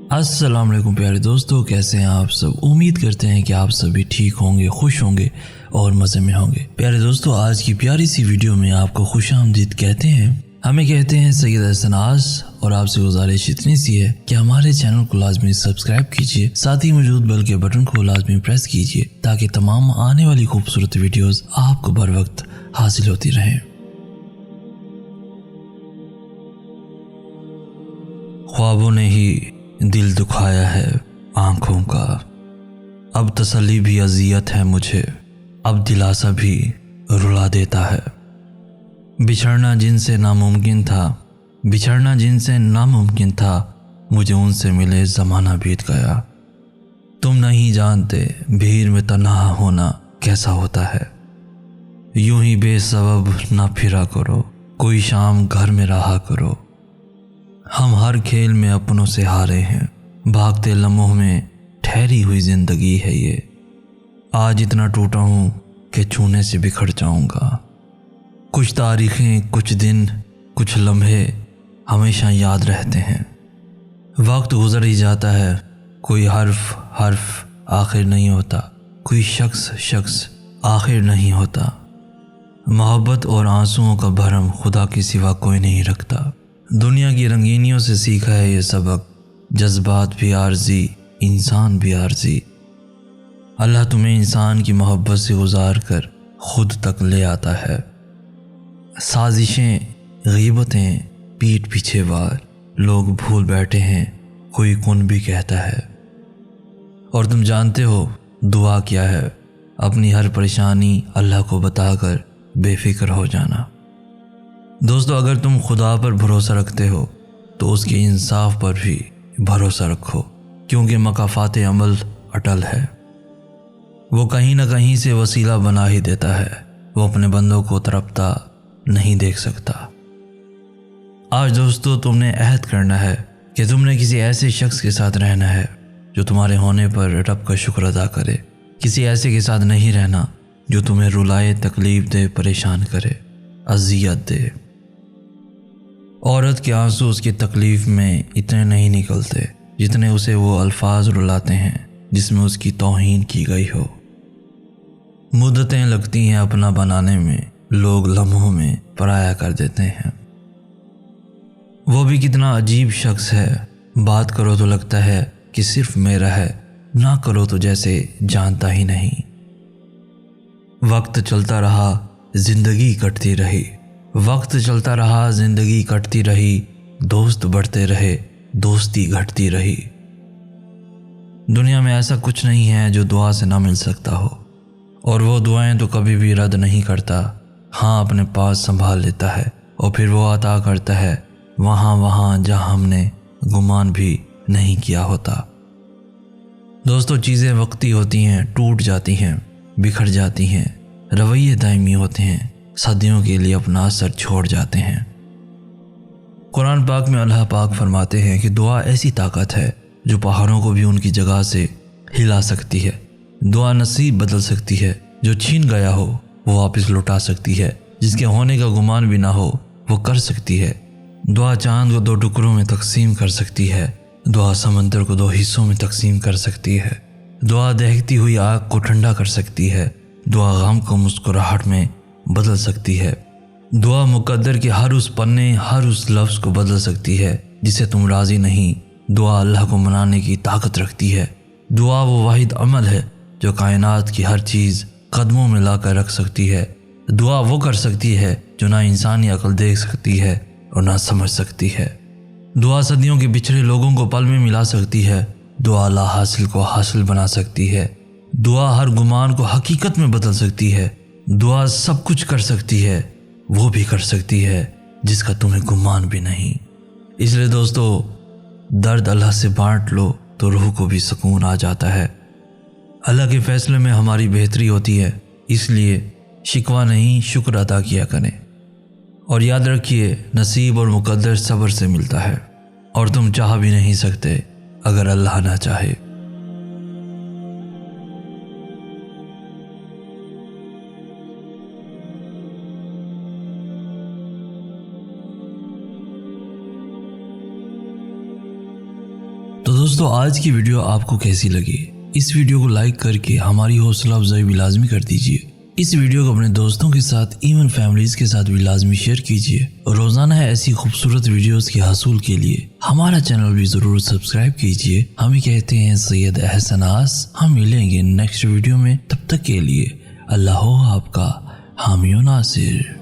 अस्सलाम वालेकुम प्यारे दोस्तों, कैसे हैं आप सब। उम्मीद करते हैं कि आप सभी ठीक होंगे, खुश होंगे और मज़े में होंगे। प्यारे दोस्तों, आज की प्यारी सी वीडियो में आपको खुशामदीद कहते हैं। हमें कहते हैं सैयद हसनाज, और आपसे गुजारिश इतनी सी है कि हमारे चैनल को लाजमी सब्सक्राइब कीजिए, साथ ही मौजूद बेल के बटन को लाजमी प्रेस कीजिए ताकि तमाम आने वाली खूबसूरत वीडियोस आपको बर वक्त हासिल होती रहें। ख्वाबों ने ही दिल दुखाया है आँखों का, अब तसल्ली भी अजियत है मुझे, अब दिलासा भी रुला देता है। बिछड़ना जिनसे नामुमकिन था, बिछड़ना जिनसे नामुमकिन था, मुझे उनसे मिले ज़माना बीत गया। तुम नहीं जानते भीड़ में तन्हा होना कैसा होता है। यूं ही बेसबब ना फिरा करो, कोई शाम घर में रहा करो। हम हर खेल में अपनों से हारे हैं, भागते लम्हों में ठहरी हुई जिंदगी है ये। आज इतना टूटा हूँ कि छूने से बिखर जाऊंगा। कुछ तारीखें, कुछ दिन, कुछ लम्हे हमेशा याद रहते हैं। वक्त गुजर ही जाता है, कोई हर्फ आखिर नहीं होता, कोई शख्स आखिर नहीं होता। मोहब्बत और आंसुओं का भरम खुदा के सिवा कोई नहीं रखता। दुनिया की रंगीनियों से सीखा है ये सबक, जज्बात भी आर्जी, इंसान भी आर्जी। अल्लाह तुम्हें इंसान की मोहब्बत से गुजार कर खुद तक ले आता है। साजिशें, गीबतें, पीठ पीछे वार, लोग भूल बैठे हैं, कोई कौन भी कहता है। और तुम जानते हो दुआ क्या है? अपनी हर परेशानी अल्लाह को बताकर बेफिक्र हो जाना। दोस्तों, अगर तुम खुदा पर भरोसा रखते हो तो उसके इंसाफ पर भी भरोसा रखो, क्योंकि मकाफात अमल अटल है। वो कहीं ना कहीं से वसीला बना ही देता है। वो अपने बंदों को तड़पता नहीं देख सकता। आज दोस्तों, तुमने अहद करना है कि तुमने किसी ऐसे शख्स के साथ रहना है जो तुम्हारे होने पर रब का शुक्र अदा करे। किसी ऐसे के साथ नहीं रहना जो तुम्हें रुलाए, तकलीफ दे, परेशान करे, अजियत दे। औरत के आंसू उसकी तकलीफ में इतने नहीं निकलते जितने उसे वो अल्फाज रुलाते हैं जिसमें उसकी तौहीन की गई हो। मुद्दतें लगती हैं अपना बनाने में, लोग लम्हों में पराया कर देते हैं। वो भी कितना अजीब शख्स है, बात करो तो लगता है कि सिर्फ मेरा है, ना करो तो जैसे जानता ही नहीं। वक्त चलता रहा, जिंदगी कटती रही, वक्त चलता रहा, जिंदगी कटती रही, दोस्त बढ़ते रहे, दोस्ती घटती रही। दुनिया में ऐसा कुछ नहीं है जो दुआ से ना मिल सकता हो, और वो दुआएं तो कभी भी रद्द नहीं करता। हाँ, अपने पास संभाल लेता है और फिर वो अता करता है वहाँ जहाँ हमने गुमान भी नहीं किया होता। दोस्तों, चीज़ें वक्ती होती हैं, टूट जाती हैं, बिखर जाती हैं। रवैये दायमी होते हैं, सदियों के लिए अपना असर छोड़ जाते हैं। कुरान पाक में अल्लाह पाक फरमाते हैं कि दुआ ऐसी ताकत है जो पहाड़ों को भी उनकी जगह से हिला सकती है। दुआ नसीब बदल सकती है, जो छीन गया हो वो वापस लौटा सकती है, जिसके होने का गुमान भी ना हो वो कर सकती है। दुआ चांद को 2 टुकड़ों में तकसीम कर सकती है, दुआ समंदर को 2 हिस्सों में तकसीम कर सकती है। दुआ दहकती हुई आग को ठंडा कर सकती है, दुआ गम को मुस्कुराहट में बदल सकती है। दुआ मुकद्दर के हर उस पन्ने, हर उस लफ्ज़ को बदल सकती है जिसे तुम राज़ी नहीं। दुआ अल्लाह को मनाने की ताकत रखती है। दुआ वो वाहिद अमल है जो कायनात की हर चीज़ कदमों में ला कर रख सकती है। दुआ वो कर सकती है जो ना इंसानी अक्ल देख सकती है और ना समझ सकती है। दुआ सदियों के बिछड़े लोगों को पल में मिला सकती है। दुआ ला हासिल को हासिल बना सकती है। दुआ हर गुमान को हकीकत में बदल सकती है। दुआ सब कुछ कर सकती है, वो भी कर सकती है जिसका तुम्हें गुमान भी नहीं। इसलिए दोस्तों, दर्द अल्लाह से बांट लो तो रूह को भी सुकून आ जाता है। अल्लाह के फैसले में हमारी बेहतरी होती है, इसलिए शिकवा नहीं, शुक्र अदा किया करें। और याद रखिए, नसीब और मुकद्दर सब्र से मिलता है, और तुम चाह भी नहीं सकते अगर अल्लाह ना चाहे। دوستو آج کی ویڈیو آپ کو کیسی لگی؟ اس ویڈیو کو لائک کر کے ہماری حوصلہ افزائی بھی لازمی کر دیجیے۔ اس ویڈیو کو اپنے دوستوں کے ساتھ ایون فیملیز کے ساتھ بھی لازمی شیئر کیجیے۔ روزانہ ایسی خوبصورت ویڈیوز کے حصول کے لیے ہمارا چینل بھی ضرور سبسکرائب کیجیے۔ ہمیں کہتے ہیں سید احسن آس۔ ہم ملیں گے نیکسٹ ویڈیو میں، تب تک کے لیے اللہ ہو آپ کا حامی و ناصر۔